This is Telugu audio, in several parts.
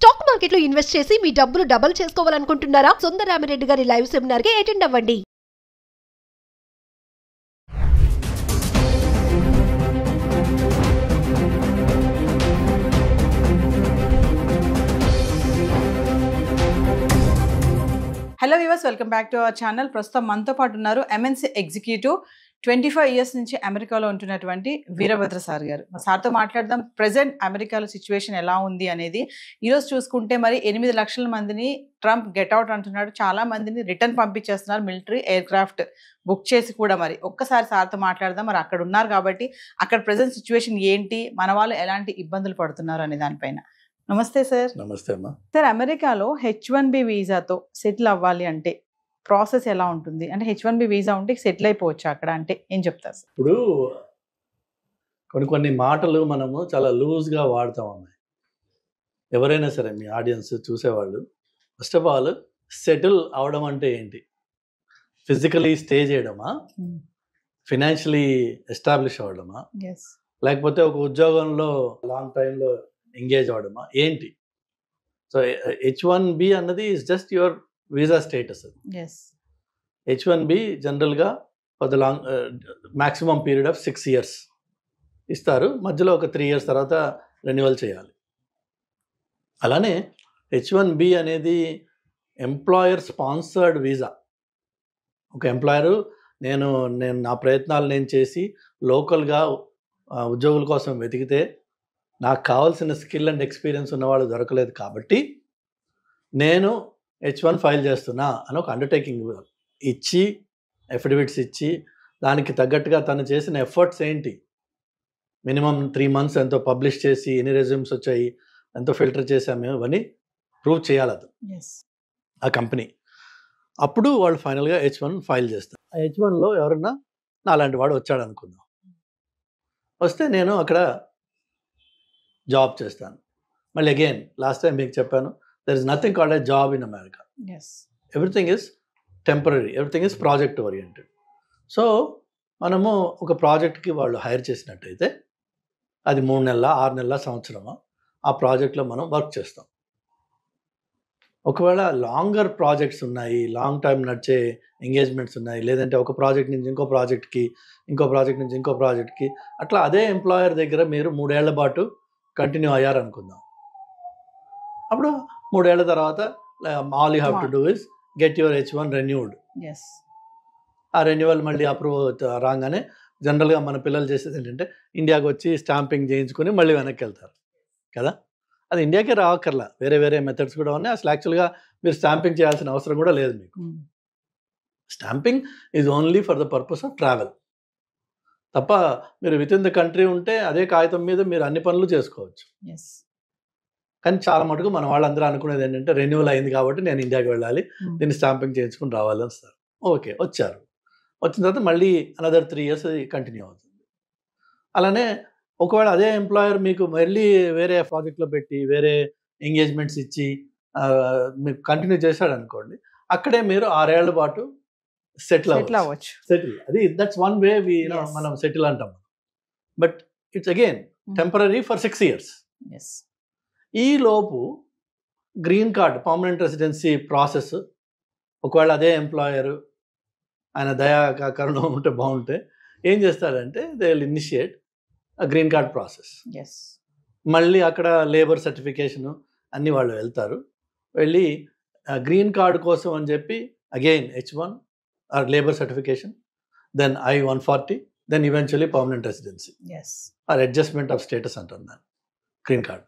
స్టాక్ మార్కెట్లో ఇన్వెస్ట్ చేసి మీ డబ్బులు డబుల్ చేసుకోవాలనుకుంటున్నారా? సుందరరామిరెడ్డి గారి లైవ్ సెమినార్ కి అటెండ్ అవ్వండి. Hello viewers, welcome back to our channel. ప్రస్తుతం మనతో పాటు ఉన్నారు ఎంఎన్సీ ఎగ్జిక్యూటివ్ 25 ఇయర్స్ నుంచి అమెరికాలో ఉంటున్నటువంటి వీరభద్ర సార్ గారు. సార్తో మాట్లాడదాం. ప్రెసెంట్ అమెరికాలో సిచ్యువేషన్ ఎలా ఉంది అనేది. ఈరోజు చూసుకుంటే మరి 8 లక్షల మందిని ట్రంప్ గెట్అవుట్ అంటున్నాడు. చాలా మందిని రిటర్న్ పంపించేస్తున్నారు, మిలిటరీ ఎయిర్ క్రాఫ్ట్ బుక్ చేసి కూడా. మరి ఒక్కసారి సార్తో మాట్లాడదాం. మరి అక్కడ ఉన్నారు కాబట్టి అక్కడ ప్రెసెంట్ సిచ్యువేషన్ ఏంటి, మన వాళ్ళు ఎలాంటి ఇబ్బందులు పడుతున్నారు అనే దానిపైన. నమస్తే సార్. నమస్తే అమ్మా. సార్, అమెరికాలో H1B వీసాతో సెటిల్ అవ్వాలి అంటే ప్రాసెస్ ఎలా ఉంటుంది? అంటే H1B వీసా ఉంటే సెటిల్ అయిపోవచ్చు అక్కడ అంటే ఏం చెప్తారు సార్? ఇప్పుడు కొన్ని మాటలు మనము చాలా లూజ్గా వాడుతాం అమ్మాయి. ఎవరైనా సరే మీ ఆడియన్స్ చూసేవాళ్ళు, ఫస్ట్ ఆఫ్ ఆల్ సెటిల్ అవడం అంటే ఏంటి? ఫిజికలీ స్టే చేయడమా, ఫినాన్షియలీ ఎస్టాబ్లిష్ అవ్వడమా, లేకపోతే ఒక ఉద్యోగంలో లాంగ్ టైంలో ఎంగేజ్ అవ్వడమా, ఏంటి? సో H1B అన్నది is just your visa status. H1B జనరల్గా for the long maximum period of 6 years ఇస్తారు. మధ్యలో ఒక 3 years తర్వాత రెన్యువల్ చేయాలి. అలానే H1B అనేది ఎంప్లాయర్ స్పాన్సర్డ్ వీసా. ఒక ఎంప్లాయరు నేను నా ప్రయత్నాలు నేను చేసి లోకల్గా ఉద్యోగుల కోసం వెతికితే నాకు కావాల్సిన స్కిల్ అండ్ ఎక్స్పీరియన్స్ ఉన్నవాళ్ళు దొరకలేదు కాబట్టి నేను H1 ఫైల్ చేస్తున్నా అని ఒక అండర్టేకింగ్ ఇచ్చి, ఎఫిడవిట్స్ ఇచ్చి, దానికి తగ్గట్టుగా తను చేసిన ఎఫర్ట్స్ ఏంటి, మినిమం 3 months ఎంతో పబ్లిష్ చేసి, ఎన్ని రెజ్యూమ్స్ వచ్చాయి, ఎంతో ఫిల్టర్ చేసాము, ఇవన్నీ ప్రూవ్ చేయాలి అది ఆ కంపెనీ. అప్పుడు వాళ్ళు ఫైనల్గా H1 ఫైల్ చేస్తారు. ఆ H1లో ఎవరన్నా నాలాంటి వాడు వచ్చాడు అనుకుందాం. వస్తే నేను అక్కడ జాబ్ చేస్తాను. మళ్ళీ అగైన్ లాస్ట్ టైం మీకు చెప్పాను, there is nothing called a job in America. Everything is temporary, everything is project oriented. So మనము ఒక ప్రాజెక్ట్కి వాళ్ళు హైర్ చేసినట్టయితే అది 3 నెలల, 6 నెలల, సంవత్సరమా ఆ ప్రాజెక్ట్లో మనం వర్క్ చేస్తాం. ఒకవేళ లాంగర్ ప్రాజెక్ట్స్ ఉన్నాయి, లాంగ్ టైం నడిచే ఎంగేజ్మెంట్స్ ఉన్నాయి, లేదంటే ఒక ప్రాజెక్ట్ నుంచి ఇంకో ప్రాజెక్ట్కి, ఇంకో ప్రాజెక్ట్ నుంచి ఇంకో ప్రాజెక్ట్కి, అట్లా అదే ఎంప్లాయర్ దగ్గర మీరు 3 ఏళ్ల పాటు కంటిన్యూ అయ్యారనుకుందాం. అప్పుడు 3 ఏళ్ల తర్వాత all you have to do is get your H1 renewed. ఆ రెన్యువల్ మళ్ళీ అప్రూవ్ రాగానే జనరల్గా మన పిల్లలు చేసేది ఏంటంటే ఇండియాకి వచ్చి స్టాంపింగ్ చేయించుకొని మళ్ళీ వెనక్కి వెళ్తారు కదా. అది ఇండియాకే రావక్కర్లా, వేరే వేరే మెథడ్స్ కూడా ఉన్నాయి. అసలు యాక్చువల్గా మీరు స్టాంపింగ్ చేయాల్సిన అవసరం కూడా లేదు మీకు. Stamping is only for the purpose of travel తప్ప మీరు విత్ ఇన్ ద కంట్రీ ఉంటే అదే కాగితం మీద మీరు అన్ని పనులు చేసుకోవచ్చు. కానీ చాలా మటుకు మన వాళ్ళందరూ అనుకునేది ఏంటంటే రెన్యువల్ అయింది కాబట్టి నేను ఇండియాకి వెళ్ళాలి, దీన్ని స్టాంపింగ్ చేయించుకుని రావాలి వస్తారు. ఓకే, వచ్చారు. వచ్చిన తర్వాత మళ్ళీ అనదర్ 3 years కంటిన్యూ అవుతుంది. అలానే ఒకవేళ అదే ఎంప్లాయర్ మీకు మళ్ళీ వేరే ప్రాజెక్ట్లో పెట్టి వేరే ఎంగేజ్మెంట్స్ ఇచ్చి మీకు కంటిన్యూ చేశాడు అనుకోండి, అక్కడే మీరు 6 ఏళ్ల పాటు సెటిల్ అవ్వచ్చు. అది దట్స్ వన్ వే మనం సెటిల్ అంటాం. But it's again temporary for 6 years. ఈ లోపు green card, permanent residency process ఒకవేళ అదే ఎంప్లాయరు ఆయన దయా కరుణం ఉంటే బాగుంటే ఏం చేస్తాడంటే they will initiate green card process. మళ్ళీ అక్కడ లేబర్ సర్టిఫికేషను అన్నీ వాళ్ళు వెళ్తారు. వెళ్ళి గ్రీన్ కార్డ్ కోసం అని చెప్పి again H1 or labour certification, then I-140, then eventually permanent residency or adjustment of status అంటారు దాన్ని, గ్రీన్ కార్డ్.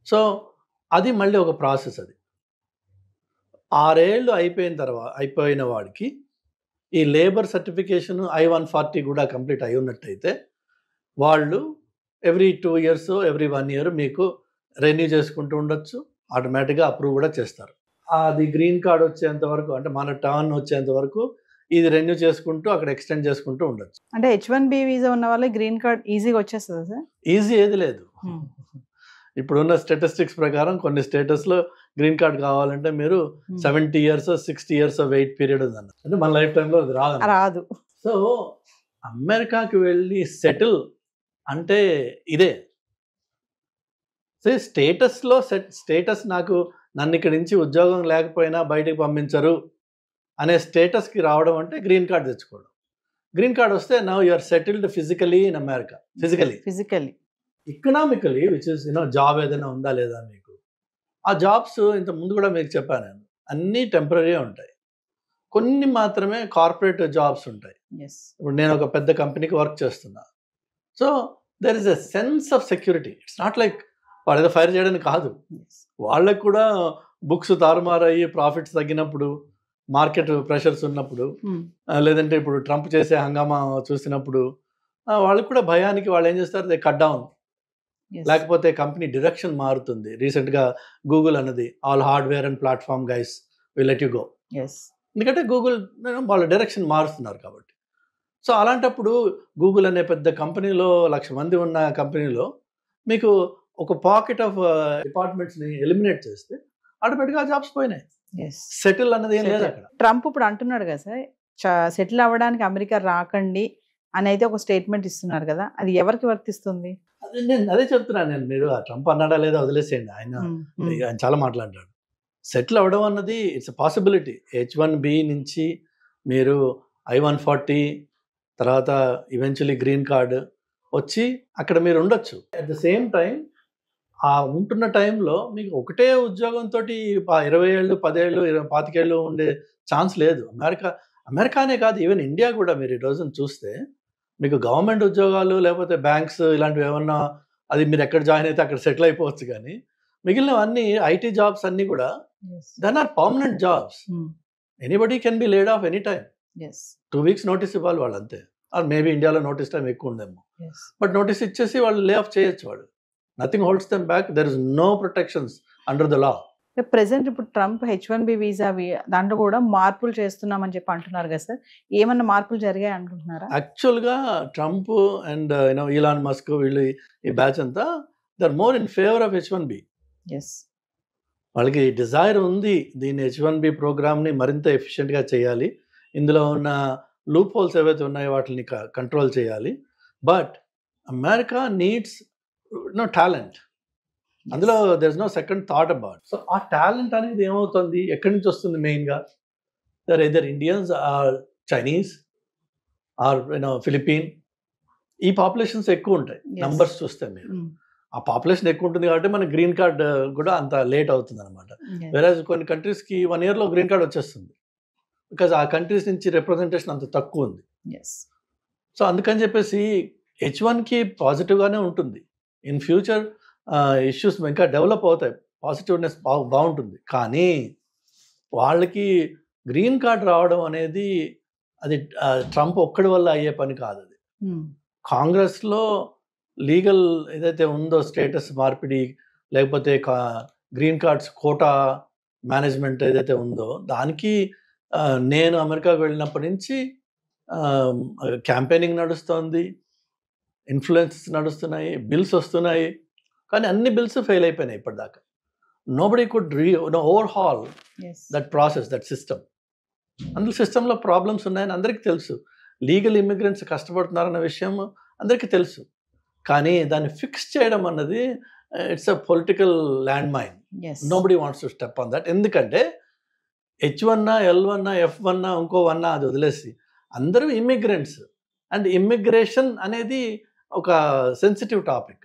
సో అది మళ్ళీ ఒక ప్రాసెస్. అది 6 ఏళ్ళు అయిపోయిన వాడికి ఈ లేబర్ సర్టిఫికేషన్ I-140 కూడా కంప్లీట్ అయి ఉన్నట్టయితే వాళ్ళు ఎవ్రీ 2 years, ఎవ్రీ 1 year మీకు రెన్యూ చేసుకుంటూ ఉండొచ్చు. ఆటోమేటిక్గా అప్రూవ్ కూడా చేస్తారు. అది గ్రీన్ కార్డ్ వచ్చేంత వరకు, అంటే మన టర్న్ వచ్చేంత వరకు ఇది రెన్యూ చేసుకుంటూ అక్కడ ఎక్స్టెండ్ చేసుకుంటూ ఉండొచ్చు. అంటే H1B వీసా ఉన్న వాళ్ళకి గ్రీన్ కార్డ్ ఈజీగా వచ్చేస్తుంది సార్? ఈజీ ఏది లేదు. ఇప్పుడున్న స్టాటిస్టిక్స్ ప్రకారం కొన్ని స్టేటస్లో గ్రీన్ కార్డ్ కావాలంటే మీరు 70 years, 60 years వెయిట్ పీరియడ్ ఉందన్న. అంటే మన లైఫ్ టైంలో అది రాదు. సో అమెరికాకి వెళ్ళి సెటిల్ అంటే ఇదే. సో స్టేటస్లో స్టేటస్ నన్ను ఇక్కడి నుంచి ఉద్యోగం లేకపోయినా బయటికి పంపించరు అనే స్టేటస్కి రావడం అంటే గ్రీన్ కార్డ్ తెచ్చుకోవడం. గ్రీన్ కార్డ్ వస్తే now you are settled physically in America. Physically economically which is job ఏదైనా ఉందా లేదా మీకు. ఆ జాబ్స్ ఇంత ముందు కూడా మీకు చెప్పాను నేను, అన్నీ టెంపరీ ఉంటాయి, కొన్ని మాత్రమే కార్పొరేట్ జాబ్స్ ఉంటాయి. ఇప్పుడు నేను ఒక పెద్ద కంపెనీకి వర్క్ చేస్తున్నా. So there is a sense of security. It's not like వాడు ఏదో ఫైర్ చేయడానికి కాదు. వాళ్ళకు కూడా బుక్స్ తారుమారయ్యి ప్రాఫిట్స్ తగ్గినప్పుడు, మార్కెట్ ప్రెషర్స్ ఉన్నప్పుడు, లేదంటే ఇప్పుడు ట్రంప్ చేసే హంగామా చూసినప్పుడు వాళ్ళకి కూడా భయానికి వాళ్ళు ఏం చేస్తారు, దే కట్ డౌన్. లేకపోతే కంపెనీ డైరెక్షన్ మారుతుంది. రీసెంట్గా గూగుల్ అన్నది all hardware and platform guys will let you go. ఎందుకంటే గూగుల్ వాళ్ళ డైరెక్షన్ మారుస్తున్నారు కాబట్టి. సో అలాంటప్పుడు గూగుల్ అనే పెద్ద కంపెనీలో 1,00,000 మంది ఉన్న కంపెనీలో మీకు ఒక పాకెట్ ఆఫ్ డిపార్ట్మెంట్స్ని ఎలిమినేట్ చేస్తే ఆటోమేటిక్గా జాబ్స్ పోయినాయి. సెటిల్ అన్నది ఏం లేదు అక్కడ. ట్రంప్ ఇప్పుడు అంటున్నాడు కదా సార్, సెటిల్ అవ్వడానికి అమెరికా రాకండి అని అయితే ఒక స్టేట్మెంట్ ఇస్తున్నారు కదా, అది ఎవరికి వర్తిస్తుంది? అదే చెప్తున్నాను నేను. మీరు ట్రంప్ అన్నాడా లేదా వదిలేసేయండి, ఆయన చాలా మాట్లాడాడు. సెటిల్ అవ్వడం అన్నది ఇట్స్ ఎ పాసిబిలిటీ. H1B నుంచి మీరు I-140 తర్వాత ఈవెన్చువలీ గ్రీన్ కార్డ్ వచ్చి అక్కడ మీరు ఉండొచ్చు. అట్ ద సేమ్ టైం ఆ ఉంటున్న టైంలో మీకు ఒకటే ఉద్యోగంతో 20 ఏళ్ళు 10 ఏళ్ళు 25 ఏళ్ళు ఉండే ఛాన్స్ లేదు. అమెరికానే కాదు, ఈవెన్ ఇండియా కూడా మీరు ఈ రోజున చూస్తే మీకు గవర్నమెంట్ ఉద్యోగాలు లేకపోతే బ్యాంక్స్ ఇలాంటివి ఏమన్నా అది మీరు ఎక్కడ జాయిన్ అయితే అక్కడ సెటిల్ అయిపోవచ్చు. కానీ మిగిలినవన్నీ ఐటీ జాబ్స్ అన్నీ కూడా then are permanent jobs. Anybody can be laid off any time. 2 weeks notice ఇవ్వాలి వాళ్ళు అంతే. ఆర్ మేబీ ఇండియాలో నోటీస్ టైం ఎక్కువ ఉందేమో, బట్ నోటీస్ ఇచ్చేసి వాళ్ళు లే ఆఫ్ చేయొచ్చు. వాళ్ళు nothing holds them back. There is no protections under the law. Present ఇప్పుడు ట్రంప్ H1B వీసా దాంట్లో కూడా మార్పులు చేస్తున్నామని చెప్పి అంటున్నారు కదా సార్, ఏమన్నా మార్పులు జరిగాయి అనుకుంటున్నారా? యాక్చువల్గా ట్రంప్ అండ్ ఈలాన్ మస్క్ వీళ్ళు ఈ బ్యాచ్ అంతా they are more in favour of H1B. వాళ్ళకి డిజైర్ ఉంది దీన్ని H1B ప్రోగ్రామ్ని మరింత ఎఫిషియెంట్గా చేయాలి, ఇందులో ఉన్న లూప్ హోల్స్ ఏవైతే ఉన్నాయో వాటిని కంట్రోల్ చేయాలి. But America needs talent. అందులో there is no second thought about. So ఆ టాలెంట్ అనేది ఏమవుతుంది, ఎక్కడి నుంచి వస్తుంది? మెయిన్గా there either Indians or Chinese or Philippine. ఈ పాపులేషన్స్ ఎక్కువ ఉంటాయి నంబర్స్ చూస్తే. మీరు ఆ పాపులేషన్ ఎక్కువ ఉంటుంది కాబట్టి మన గ్రీన్ కార్డ్ కూడా అంత లేట్ అవుతుంది అనమాట. వేరే కొన్ని కంట్రీస్కి 1 yearలో గ్రీన్ కార్డ్ వచ్చేస్తుంది, బికాజ్ ఆ కంట్రీస్ నుంచి రిప్రజెంటేషన్ అంత తక్కువ ఉంది. సో అందుకని చెప్పేసి H1కి పాజిటివ్గానే ఉంటుంది. ఇన్ ఫ్యూచర్ ఇష్యూస్ ఇంకా డెవలప్ అవుతాయి, పాజిటివ్నెస్ బాగుంటుంది. కానీ వాళ్ళకి గ్రీన్ కార్డ్ రావడం అనేది అది ట్రంప్ ఒక్కడి వల్ల అయ్యే పని కాదు. అది కాంగ్రెస్లో లీగల్ ఏదైతే ఉందో స్టేటస్ మార్పిడి లేకపోతే గ్రీన్ కార్డ్స్ కోటా మేనేజ్మెంట్ ఏదైతే ఉందో దానికి నేను అమెరికాకు వెళ్ళినప్పటి నుంచి క్యాంపెయినింగ్ నడుస్తుంది, ఇన్ఫ్లుయెన్స్ నడుస్తున్నాయి, బిల్స్ వస్తున్నాయి. కానీ అన్ని బిల్స్ ఫెయిల్ అయిపోయినాయి ఇప్పటిదాకా. Nobody could overhaul that process, that system. అందులో సిస్టంలో ప్రాబ్లమ్స్ ఉన్నాయని అందరికీ తెలుసు. లీగల్ ఇమిగ్రెంట్స్ కష్టపడుతున్నారన్న విషయం అందరికీ తెలుసు. కానీ దాన్ని ఫిక్స్ చేయడం అన్నది it's a political landmine. Nobody wants to step on that. ఎందుకంటే H1, L1, F1 ఇంకో 1 అది వదిలేసి అందరూ ఇమిగ్రెంట్స్. అండ్ ఇమిగ్రేషన్ అనేది ఒక సెన్సిటివ్ టాపిక్.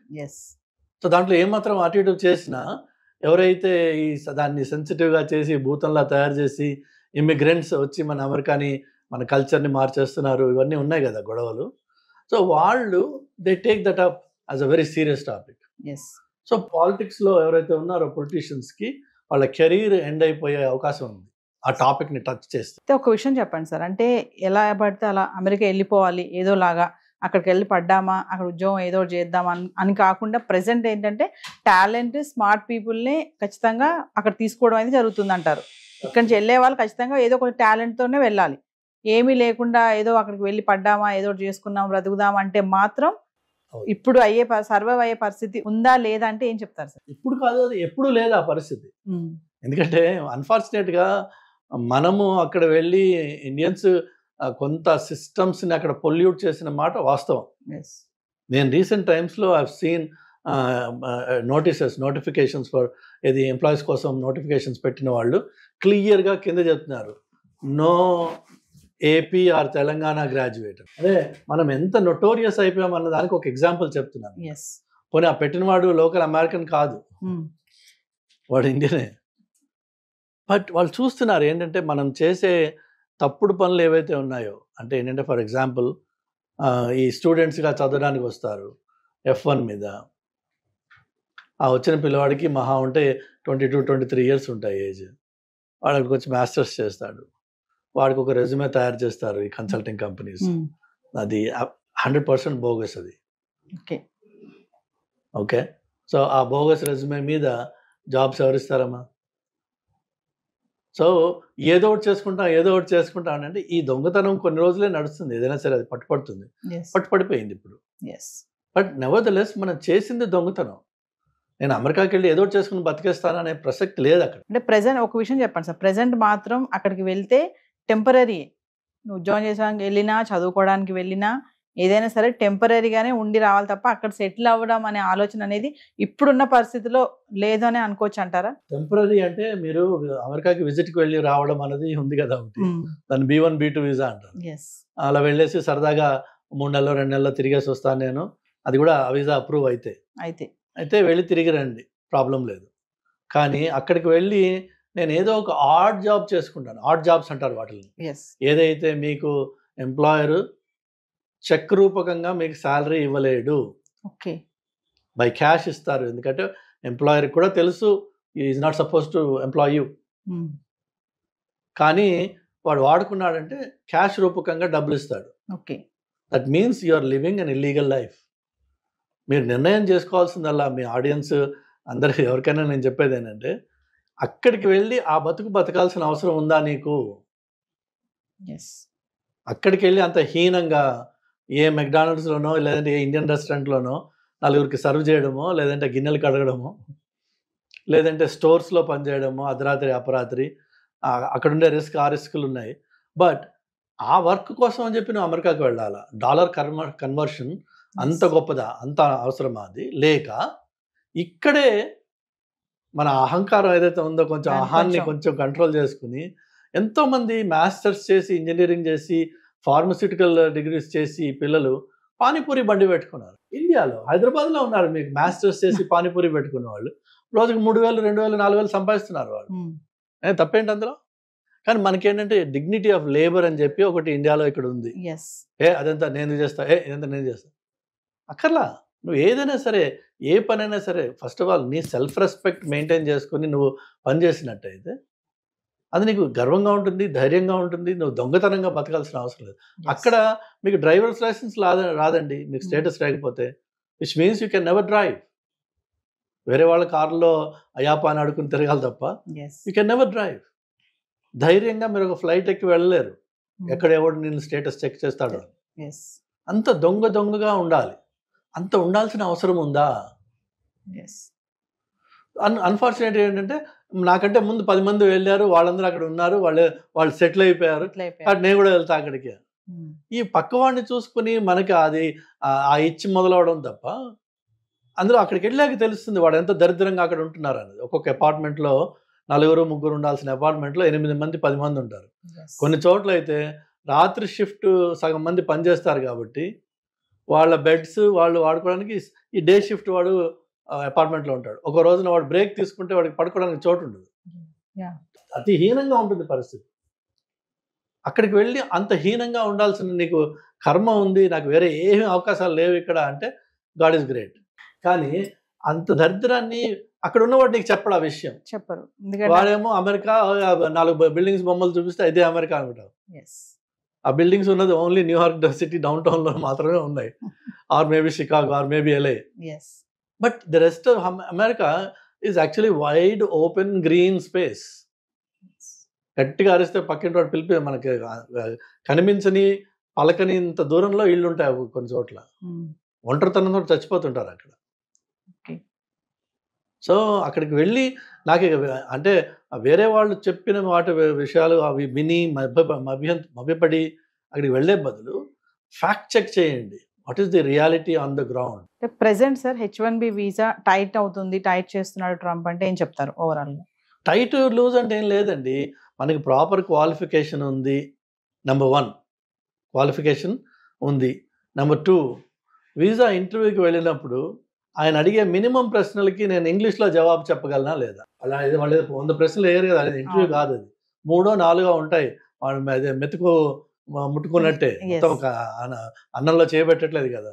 సో దాంట్లో ఏమాత్రం అటు ఇటు చేసినా ఎవరైతే దాన్ని సెన్సిటివ్గా చేసి భూతంలా తయారు చేసి ఇమిగ్రెంట్స్ వచ్చి మన అమెరికాని మన కల్చర్ని మార్చేస్తున్నారు, ఇవన్నీ ఉన్నాయి కదా గొడవలు. సో వాళ్ళు they take that up as a very serious topic. So పాలిటిక్స్లో ఎవరైతే ఉన్నారో పొలిటీషియన్స్కి వాళ్ళ కెరీర్ ఎండ్ అయిపోయే అవకాశం ఉంది ఆ టాపిక్ని టచ్ చేస్తే. ఒక విషయం చెప్పండి సార్, అంటే ఎలా పడితే అలా అమెరికా వెళ్ళిపోవాలి ఏదోలాగా, అక్కడికి వెళ్ళి పడ్డామా అక్కడ ఉద్యోగం ఏదో చేద్దామా అని కాకుండా ప్రెసెంట్ ఏంటంటే టాలెంట్ స్మార్ట్ పీపుల్ని ఖచ్చితంగా అక్కడ తీసుకోవడం అనేది జరుగుతుంది అంటారు. ఇక్కడి నుంచి వెళ్ళే వాళ్ళు ఖచ్చితంగా ఏదో ఒక టాలెంట్తోనే వెళ్ళాలి. ఏమీ లేకుండా ఏదో అక్కడికి వెళ్ళి పడ్డామా ఏదో చేసుకున్నాం బ్రతుకుదాం అంటే మాత్రం ఇప్పుడు సర్వైవ్ అయ్యే పరిస్థితి ఉందా లేదా అంటే ఏం చెప్తారు సార్? ఇప్పుడు కాదు, అది ఎప్పుడు లేదు ఆ పరిస్థితి. ఎందుకంటే అన్ఫార్చునేట్గా మనము అక్కడ వెళ్ళి ఇండియన్స్ కొంత సిస్టమ్స్ని అక్కడ పొల్యూట్ చేసిన మాట వాస్తవం. నేను రీసెంట్ టైమ్స్లో I have seen notifications for ఇది ఎంప్లాయీస్ కోసం నోటిఫికేషన్స్ పెట్టిన వాళ్ళు క్లియర్గా కింద చెప్తున్నారు, no AP or Telangana graduate. అదే మనం ఎంత నొటోరియస్ అయిపోయామన్న దానికి ఒక ఎగ్జాంపుల్ చెప్తున్నాను. పోనీ ఆ పెట్టినవాడు లోకల్ అమెరికన్ కాదు, వాడు ఇండియనే. బట్ వాళ్ళు చూస్తున్నారు ఏంటంటే మనం చేసే తప్పుడు పనులు ఏవైతే ఉన్నాయో, అంటే ఏంటంటే ఫర్ ఎగ్జాంపుల్ ఈ స్టూడెంట్స్గా చదవడానికి వస్తారు F1 మీద, ఆ వచ్చిన పిల్లవాడికి మహా ఉంటే 22-23 ఇయర్స్ ఉంటాయి ఏజ్. వాడికి వచ్చి మాస్టర్స్ చేస్తాడు, వాడికి ఒక రెజ్యూమే తయారు చేస్తారు ఈ కన్సల్టింగ్ కంపెనీస్. అది 100% బోగస్ అది. ఓకే, సో ఆ బోగస్ రెజ్యూమే మీద జాబ్స్ ఎవరిస్తారమ్మా? సో ఏదో ఒకటి చేసుకుంటాం అంటే ఈ దొంగతనం కొన్ని రోజులే నడుస్తుంది, ఏదైనా సరే అది పట్టుపడుతుంది, పట్టుపడిపోయింది ఇప్పుడు. బట్ నెవర్దలెస్ మనం చేసింది దొంగతనం. నేను అమెరికాకి వెళ్ళి ఏదో చేసుకుని బతికేస్తాను అనే ప్రసక్తి లేదు అక్కడ. అంటే ప్రెజెంట్ ఒక విషయం చెప్పండి సార్, ప్రెజెంట్ మాత్రం అక్కడికి వెళ్తే టెంపరీ, నువ్వు జాయిన్ చేసానికి వెళ్ళినా చదువుకోవడానికి వెళ్ళినా ఏదైనా సరే టెంపరీగానే ఉండి రావాలి తప్ప అక్కడ సెటిల్ అవ్వడం అనే ఆలోచన అనేది ఇప్పుడున్న పరిస్థితిలో లేదు అని అనుకోవచ్చు అంటారా? టెంపరీ అంటే మీరు అమెరికాకి విజిట్కి వెళ్ళి రావడం అనేది ఉంది కదా ఒకటి, దాన్ని B1 B2 వీసా అంటారు. అలా వెళ్ళేసి సరదాగా 3 నెలలు 2 నెలలు తిరిగేసి వస్తాను నేను, అది కూడా ఆ వీసా అప్రూవ్ అయితే వెళ్ళి తిరిగి రండి, ప్రాబ్లం లేదు. కానీ అక్కడికి వెళ్ళి నేను ఏదో ఒక ఆడ్ జాబ్ చేసుకుంటాను, ఆడ్ జాబ్స్ అంటారు వాటిని. ఏదైతే మీకు ఎంప్లాయర్ చెక్ రూపకంగా మీకు శాలరీ ఇవ్వలేడు, బై క్యాష్ ఇస్తారు. ఎందుకంటే ఎంప్లాయర్కి కూడా తెలుసు is not suppose to employ you, కానీ వాడు వాడుకున్నాడంటే క్యాష్ రూపకంగా డబ్బులు ఇస్తాడు. That means you are living an illegal life. మీరు నిర్ణయం చేసుకోవాల్సిందల్లా మీ ఆడియన్స్ అందరికి ఎవరికైనా నేను చెప్పేది ఏంటంటే, అక్కడికి వెళ్ళి ఆ బతకాల్సిన అవసరం ఉందా నీకు? అక్కడికి వెళ్ళి అంత హీనంగా ఏ మెక్డానల్డ్స్లోనో లేదంటే ఏ ఇండియన్ రెస్టారెంట్లోనో నలుగురికి సర్వ్ చేయడమో, లేదంటే గిన్నెలు కడగడమో, లేదంటే స్టోర్స్లో పనిచేయడమో అర్ధరాత్రి అపరాత్రి, అక్కడుండే రిస్కులు ఉన్నాయి. బట్ ఆ వర్క్ కోసం అని చెప్పి నువ్వు అమెరికాకి వెళ్ళాలా? డాలర్ కన్వర్షన్ అంత గొప్పదా? అంత అవసరమా? అది లేక ఇక్కడే మన అహంకారం ఏదైతే ఉందో కొంచెం అహాన్ని కొంచెం కంట్రోల్ చేసుకుని ఎంతోమంది మాస్టర్స్ చేసి ఇంజనీరింగ్ చేసి ఫార్మస్యూటికల్ డిగ్రీస్ చేసి పిల్లలు పానీపూరి బండి పెట్టుకున్నారు. ఇండియాలో హైదరాబాద్లో ఉన్నారు మీకు మాస్టర్స్ చేసి పానీపూరి పెట్టుకున్న వాళ్ళు రోజుకి 3,000 2,000 4,000 సంపాదిస్తున్నారు వాళ్ళు. తప్పేంటి అందులో? కానీ మనకేంటంటే డిగ్నిటీ ఆఫ్ లేబర్ అని చెప్పి ఒకటి ఇండియాలో ఇక్కడ ఉంది. అదంతా నేను చేస్తా, ఇదంతా నేను చేస్తా అక్కర్లా. నువ్వు ఏదైనా సరే, ఏ పనైనా సరే, ఫస్ట్ ఆఫ్ ఆల్ నీ సెల్ఫ్ రెస్పెక్ట్ మెయింటైన్ చేసుకుని నువ్వు పని చేసినట్టయితే అది నీకు గర్వంగా ఉంటుంది, ధైర్యంగా ఉంటుంది. నువ్వు దొంగతనంగా బతకాల్సిన అవసరం లేదు. అక్కడ మీకు డ్రైవర్స్ లైసెన్స్ రాదండి మీకు స్టేటస్ లేకపోతే, which means you can never drive. వేరే వాళ్ళ కారులో అయాపా అని అడుకుని తిరగాలి తప్ప యూ కెన్ నెవర్ డ్రైవ్. ధైర్యంగా మీరు ఒక ఫ్లైట్ ఎక్కి వెళ్ళలేరు, ఎక్కడ ఎవడు నేను స్టేటస్ చెక్ చేస్తాడు. అంత దొంగగా ఉండాలి. అంత ఉండాల్సిన అవసరం ఉందా? అన్ఫార్చునేట్ ఏంటంటే నాకంటే ముందు 10 మంది వెళ్ళారు, వాళ్ళందరూ అక్కడ ఉన్నారు, వాళ్ళు సెటిల్ అయిపోయారు, నేను కూడా వెళ్తా అక్కడికి. ఈ పక్కవాడిని చూసుకుని మనకి అది ఆ ఇచ్చి మొదలవడం తప్ప, అందులో అక్కడికి వెళ్ళాక తెలుస్తుంది వాడు ఎంత దరిద్రంగా అక్కడ ఉంటున్నారు అనేది. ఒక్కొక్క అపార్ట్మెంట్లో 4-3 ఉండాల్సిన అపార్ట్మెంట్లో 8 మంది 10 మంది ఉంటారు. కొన్ని చోట్ల అయితే రాత్రి షిఫ్ట్ సగం మంది పనిచేస్తారు కాబట్టి వాళ్ళ బెడ్స్ వాళ్ళు వాడుకోవడానికి ఈ డే షిఫ్ట్ వాడు అపార్ట్మెంట్లో ఉంటాడు. ఒక రోజున వాడు బ్రేక్ తీసుకుంటే వాడికి పడుకోవడానికి చోటు ఉండదు. అతి హీనంగా ఉంటుంది పరిస్థితి. అక్కడికి వెళ్ళి అంత హీనంగా ఉండాల్సిన నీకు కర్మ ఉంది, నాకు వేరే ఏమీ అవకాశాలు లేవు ఇక్కడ అంటే గాడ్ ఈజ్ గ్రేట్. కానీ అంత దరిద్రాన్ని అక్కడ ఉన్నవాడు నీకు చెప్పడు, ఆ విషయం చెప్పరు. వాడేమో అమెరికా 4 బిల్డింగ్స్ బొమ్మలు చూపిస్తే ఇదే అమెరికా అనుకుంటావు. ఆ బిల్డింగ్స్ ఉన్నది ఓన్లీ న్యూయార్క్ సిటీ డౌన్ టౌన్లో మాత్రమే ఉన్నాయి, or maybe Chicago, or maybe LA. But the rest of America is actually wide open green space. గట్టిగా అరిస్తే పక్కింటి వాడు పిలిపి మనకి కనిపించని పలకని ఇంత దూరంలో ఇళ్ళు ఉంటాయి కొన్ని చోట్ల. ఒంటరితనంతో చచ్చిపోతుంటారు అక్కడ. సో అక్కడికి వెళ్ళి నాకు అంటే వేరే వాళ్ళు చెప్పిన వాటి విషయాలు అవి విని మభ్యపడి అక్కడికి వెళ్ళే బదులు ఫ్యాక్ట్ చెక్ చేయండి. What is the reality on the ground. Present sir H1B visa tight అవుతుంది, టైట్ చేస్తున్నాడు ట్రంప్ అంటే ఏం చెప్తారు ఓవరాల్ గా? టైట్ లూజ్ అంటే ఏం లేదండి, మనకి ప్రాపర్ క్వాలిఫికేషన్ ఉంది. నెంబర్ 1 క్వాలిఫికేషన్ ఉంది. నెంబర్ 2 వీసా ఇంటర్వ్యూకి వెళ్ళినప్పుడు ఆయన అడిగే మినిమం ప్రశ్నలకి నేను ఇంగ్లీష్లో జవాబు చెప్పగలనా లేదా. అలా ఇది వాళ్ళు 100 ప్రశ్నలు వేయరు కదా, అది ఇంటర్వ్యూ కాదు, అది 3-4 ఉంటాయి. వాళ్ళు అదే మెతుకు ముట్టుకున్నట్టే, మొత్తం ఒక అన్నంలో చేయబెట్టట్లేదు కదా.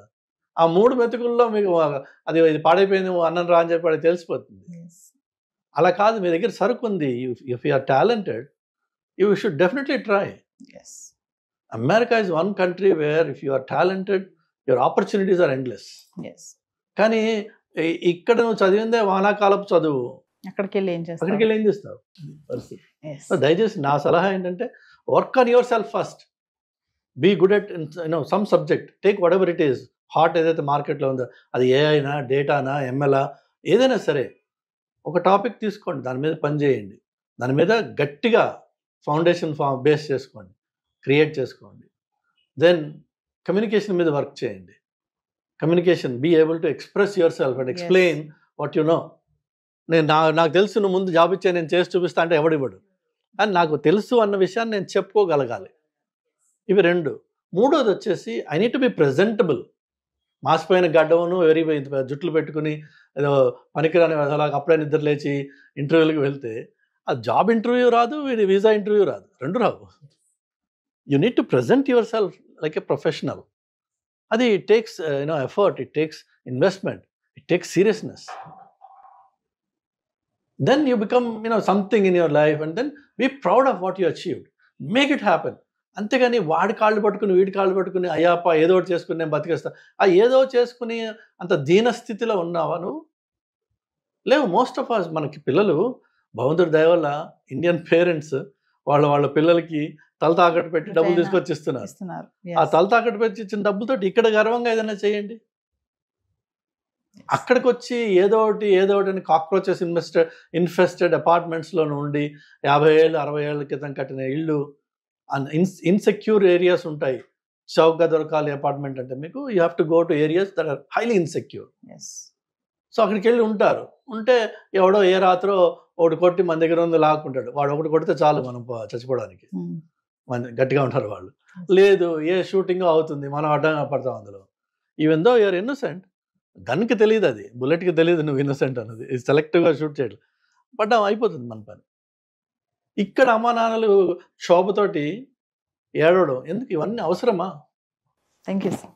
ఆ 3 మెతుకుల్లో మీకు అది ఇది పాడైపోయింది అన్నం రా అని చెప్పి వాడికి తెలిసిపోతుంది. అలా కాదు, మీ దగ్గర సరుకు ఉంది. If you are talented you should definitely try. America is one country where if you are talented your opportunities are endless. కానీ ఇక్కడ నువ్వు చదివిందే వానాకాలపు చదువు, అక్కడికి వెళ్ళి ఏం చేస్తావు పరిస్థితి. దయచేసి నా సలహా ఏంటంటే work on yourself first, be good at some subject, take whatever it is hot ఏదైతే మార్కెట్లో ఉందో, అది ఏఐనా, డేటానా, ఎంఎల్ఆ, ఏదైనా సరే ఒక టాపిక్ తీసుకోండి, దాని మీద పని చేయండి, దాని మీద గట్టిగా ఫౌండేషన్ బేస్ చేసుకోండి, క్రియేట్ చేసుకోండి. దెన్ కమ్యూనికేషన్ మీద వర్క్ చేయండి. Communication, be able to express yourself and explain what you know. నాకు తెలుసు నువ్వు ముందు జాబ్ ఇచ్చే నేను చేసి చూపిస్తా అంటే ఎవడివ్వడు, కానీ నాకు తెలుసు అన్న విషయాన్ని నేను చెప్పుకోగలగాలి. ఇవి 2. 3వది వచ్చేసి I need to be presentable. మాసిపోయిన గడ్డమును జుట్లు పెట్టుకుని ఏదో పనికిరాని అలాగ అప్పుడే నిద్ర లేచి ఇంటర్వ్యూలకు వెళ్తే ఆ జాబ్ ఇంటర్వ్యూ రాదు, వీసా ఇంటర్వ్యూ రాదు, 2 రావు. You need to present yourself like a professional. అది it takes effort, it takes investment, it takes seriousness. Then you become something in your life, and then be proud of what you achieved. Make it happen. అంతేగాని వాడి కాళ్ళు పట్టుకుని వీడి కాళ్ళు పట్టుకుని అయ్యాపా ఏదో ఒకటి చేసుకుని నేను బతికేస్తా, ఆ ఏదో చేసుకుని అంత దీనస్థితిలో ఉన్నావా నువ్వు? లేవు. మోస్ట్ ఆఫ్ అస్ మనకి పిల్లలు భగవంతుడి దయ వల్ల ఇండియన్ పేరెంట్స్ వాళ్ళ పిల్లలకి తల తాకట్టు పెట్టి డబ్బులు తీసుకొచ్చి ఇస్తున్నారు. ఆ తల తాకట్టు పెట్టి ఇచ్చిన డబ్బులతో ఇక్కడ గర్వంగా ఏదైనా చేయండి. అక్కడికి వచ్చి ఏదో ఒకటి అని కాక్రోచెస్ ఇన్ఫెస్టెడ్ అపార్ట్మెంట్స్లో ఉండి 50 ఏళ్ళు 60 ఏళ్ళ క్రితం కట్టిన ఇళ్ళు, ఇన్సెక్యూర్ ఏరియాస్ ఉంటాయి. చౌకగా దొరకాలి అపార్ట్మెంట్ అంటే మీకు you have to go to areas that are highly insecure. So అక్కడికి వెళ్ళి ఉంటే ఎవడో ఏ రాత్రో ఒకటి కొట్టి మన దగ్గర ఉంది లాక్కుంటాడు. వాడు ఒకటి కొడితే చాలు మనం చచ్చిపోవడానికి, గట్టిగా ఉంటారు వాళ్ళు. లేదు, ఏ షూటింగ్ అవుతుంది, మనం అడ్డంగా పడతాం అందులో. ఈవెన్ దో యూఆర్ ఇన్నోసెంట్, గన్కి తెలియదు, అది బుల్లెట్కి తెలియదు నువ్వు ఇన్నోసెంట్ అన్నది. సెలెక్టివ్గా షూట్ చేయడం పడ్డా అయిపోతుంది మన పని. ఇక్కడ అమ్మా నాన్నలు క్షోభతోటి ఏడవడం ఎందుకు? ఇవన్నీ అవసరమా? Thank you sir.